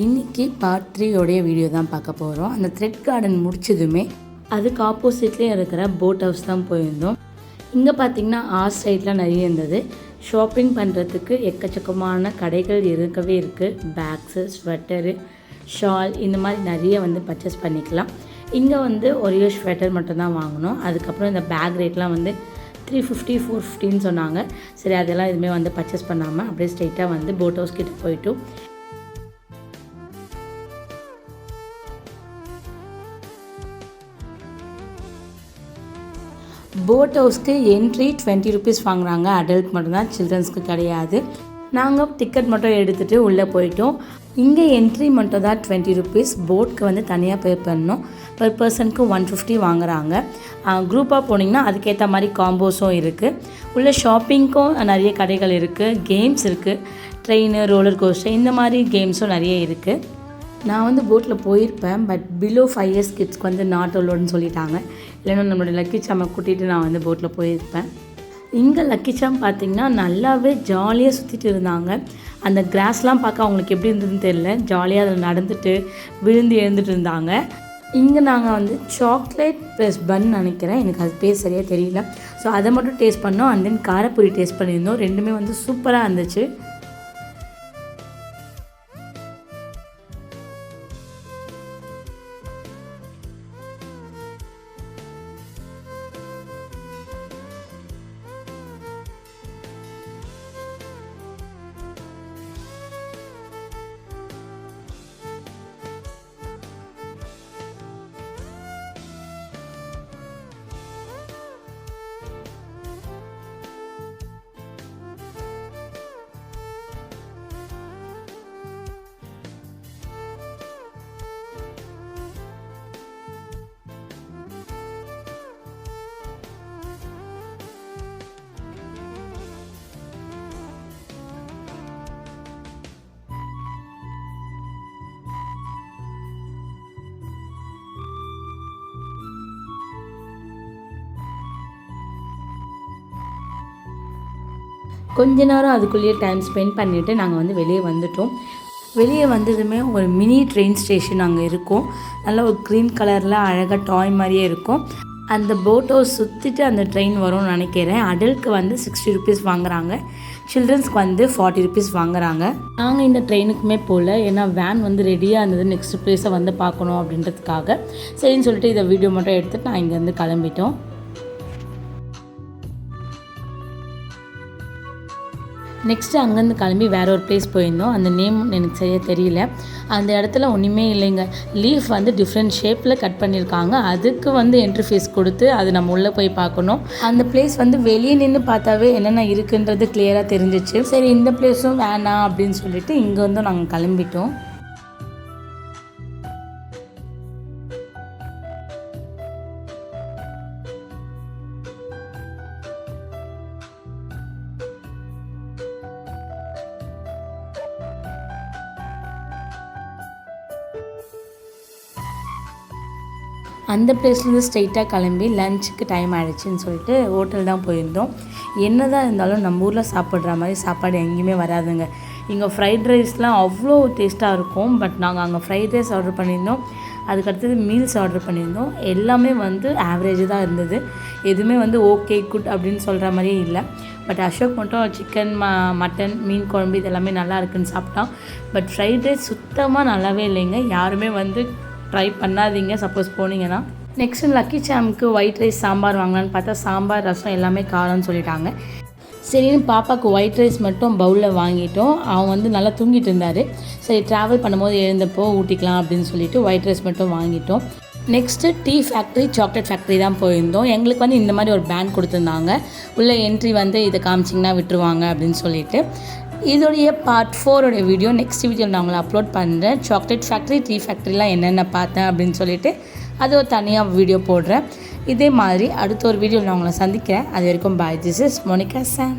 இன்றைக்கி பார்ட் 3 உடைய வீடியோ தான் பார்க்க போகிறோம். அந்த த்ரெட் கார்டன் முடிச்சதுமே அதுக்கு ஆப்போசிட்லேயே இருக்கிற போட் ஹவுஸ் தான் போயிருந்தோம். இங்கே பார்த்திங்கன்னா ஆர்ட் சைட்லாம் நிறைய இருந்தது. ஷாப்பிங் பண்ணுறதுக்கு எக்கச்சக்கமான கடைகள் இருக்கவே இருக்குது. பேக்ஸு, ஸ்வெட்டரு, ஷால் இந்த மாதிரி நிறைய பர்ச்சேஸ் பண்ணிக்கலாம். இங்கே ஒரே ஸ்வெட்டர் மட்டும் தான் வாங்கினோம். அதுக்கப்புறம் இந்த பேக் ரேட்லாம் 350 450ன்னு சொன்னாங்க. சரி, அதெல்லாம் எதுவுமே பர்ச்சேஸ் பண்ணாமல் அப்படியே ஸ்ட்ரெயிட்டாக போட் ஹவுஸ் கிட்டே போயிட்டு போட் ஹவுஸ்க்கு என்ட்ரி 20 ருபீஸ் வாங்குறாங்க. அடல்ட் மட்டும்தான், சில்ட்ரன்ஸ்க்கு கிடையாது. நாங்கள் டிக்கெட் மட்டும் எடுத்துகிட்டு உள்ளே போயிட்டோம். இங்கே என்ட்ரி மட்டும் தான் 20 ருபீஸ். போட்க்கு தனியாக பே பண்ணணும். பர் பர்சனுக்கு 150 வாங்குறாங்க. குரூப்பாக போனீங்கன்னா அதுக்கேற்ற மாதிரி காம்போஸும் இருக்குது. உள்ள ஷாப்பிங்க்கும் நிறைய கடைகள் இருக்குது. கேம்ஸ் இருக்குது. ட்ரெயின், ரோலர் கோஸ்டர் இந்த மாதிரி கேம்ஸும் நிறைய இருக்குது. நான் போட்டில் போயிருப்பேன். பட் பிலோ 5 இயர்ஸ் கிட்ஸ்க்கு நாட் அலோடுன்னு சொல்லிட்டாங்க. இல்லைன்னா நம்மளோட லக்கி சாமை கூட்டிகிட்டு நான் போட்டில் போயிருப்பேன். இங்கே லக்கி சாம் பார்த்திங்கன்னா நல்லாவே ஜாலியாக சுற்றிட்டு இருந்தாங்க. அந்த கிராஸ்லாம் பார்க்க அவங்களுக்கு எப்படி இருந்ததுன்னு தெரியல. ஜாலியாக அதில் நடந்துட்டு விழுந்து எழுந்துட்டு இருந்தாங்க. இங்கே நாங்கள் சாக்லேட் ப்ளஸ் பன் நினைக்கிறேன், எனக்கு அது பேர் சரியாக தெரியல. ஸோ அதை மட்டும் டேஸ்ட் பண்ணோம். அண்ட் தென் காரப்பொரி டேஸ்ட் பண்ணியிருந்தோம். ரெண்டுமே சூப்பராக இருந்துச்சு. கொஞ்ச நேரம் அதுக்குள்ளேயே டைம் ஸ்பெண்ட் பண்ணிவிட்டு நாங்கள் வெளியே வந்துட்டோம். வெளியே வந்ததுமே ஒரு மினி ட்ரெயின் ஸ்டேஷன் அங்கே இருக்கும். நல்லா ஒரு க்ரீன் கலரில் அழகாக டாய் மாதிரியே இருக்கும். அந்த போட் ஹவுஸ் சுற்றிட்டு அந்த ட்ரெயின் வரும்னு நினைக்கிறேன். அடல்ட்க்கு 60 ருபீஸ் வாங்குறாங்க. சில்ட்ரன்ஸ்க்கு 40 ருபீஸ் வாங்குறாங்க. நாங்கள் இந்த ட்ரெயினுக்குமே போகல. ஏன்னா வேன் ரெடியாக இருந்தது. நெக்ஸ்ட் ப்ளேஸை பார்க்கணும் அப்படின்றதுக்காக சரின்னு சொல்லிட்டு இதை வீடியோ மட்டும் எடுத்துகிட்டு நான் இங்கேருந்து கிளம்பிட்டோம். நெக்ஸ்ட்டு அங்கேருந்து கிளம்பி வேறு ஒரு பிளேஸ் போயிருந்தோம். அந்த நேம் எனக்கு சரியாக தெரியல. அந்த இடத்துல ஒன்றுமே இல்லைங்க. லீஃப் டிஃப்ரெண்ட் ஷேப்பில் கட் பண்ணியிருக்காங்க. அதுக்கு என்ட்ரி ஃபீஸ் கொடுத்து அது நம்ம உள்ளே போய் பார்க்கணும். அந்த பிளேஸ் வெளியே நின்று பார்த்தாவே என்னென்ன இருக்குன்றது கிளியராக தெரிஞ்சிச்சு. சரி, இந்த பிளேஸும் வேணாம் அப்படின்னு சொல்லிட்டு இங்கே நாங்கள் கிளம்பிட்டோம். அந்த பிளேஸ்லேருந்து ஸ்ட்ரெயிட்டாக கிளம்பி லஞ்சுக்கு டைம் ஆகிடுச்சின்னு சொல்லிட்டு ஹோட்டல் தான் போயிருந்தோம். என்ன தான் இருந்தாலும் நம்ம ஊரில் சாப்பிட்ற மாதிரி சாப்பாடு எங்கேயுமே வராதுங்க. இங்கே ஃப்ரைட் ரைஸ்லாம் அவ்வளோ டேஸ்ட்டாக இருக்கும். பட் நாங்கள் அங்கே ஃப்ரைட் ரைஸ் ஆர்டர் பண்ணியிருந்தோம். அதுக்கடுத்தது மீல்ஸ் ஆர்டர் பண்ணியிருந்தோம். எல்லாமே ஆவரேஜ் தான் இருந்தது. எதுவுமே ஓகே குட் அப்படின்னு சொல்கிற மாதிரியே இல்லை. பட் அசோக் மட்டும் சிக்கன், மட்டன், மீன் குழம்பு இதெல்லாமே நல்லா இருக்குன்னு சாப்பிட்டான். பட் ஃப்ரைட் ரைஸ் சுத்தமாக நல்லாவே இல்லைங்க. யாருமே ட்ரை பண்ணாதீங்க சப்போஸ் போனீங்கன்னா. நெக்ஸ்ட்டு லக்கி சாமுக்கு ஒயிட் ரைஸ் சாம்பார் வாங்கலான்னு பார்த்தா சாம்பார், ரசம் எல்லாமே காரம்னு சொல்லிட்டாங்க. சரின்னு பாப்பாவுக்கு ஒயிட் ரைஸ் மட்டும் பவுலில் வாங்கிட்டோம். அவன் நல்லா தூங்கிட்டு இருந்தார். சரி, ட்ராவல் பண்ணும்போது எழுந்தப்போ ஊட்டிக்கலாம் அப்படின்னு சொல்லிட்டு ஒயிட் ரைஸ் மட்டும் வாங்கிட்டோம். Next tea factory, chocolate factory தான் போயிருந்தோம். எங்களுக்கு இந்த மாதிரி ஒரு பேண்ட் கொடுத்துருந்தாங்க. உள்ள என்ட்ரி இதை காமிச்சிங்கன்னா விட்டுருவாங்க அப்படின்னு சொல்லிட்டு. இதோடைய பார்ட் 4 வீடியோ நெக்ஸ்ட் வீடியோவில் நான் உங்களை அப்லோட் பண்ணுறேன். சாக்லேட் ஃபேக்ட்ரி, டீ ஃபேக்ட்ரிலாம் என்னென்ன பார்த்தேன் அப்படின்னு சொல்லிட்டு அது ஒரு தனியாக வீடியோ போடுறேன். இதே மாதிரி அடுத்த ஒரு வீடியோவில் நான் உங்களை சந்திக்கிறேன். அது வரைக்கும் bye. This is Monica Sam.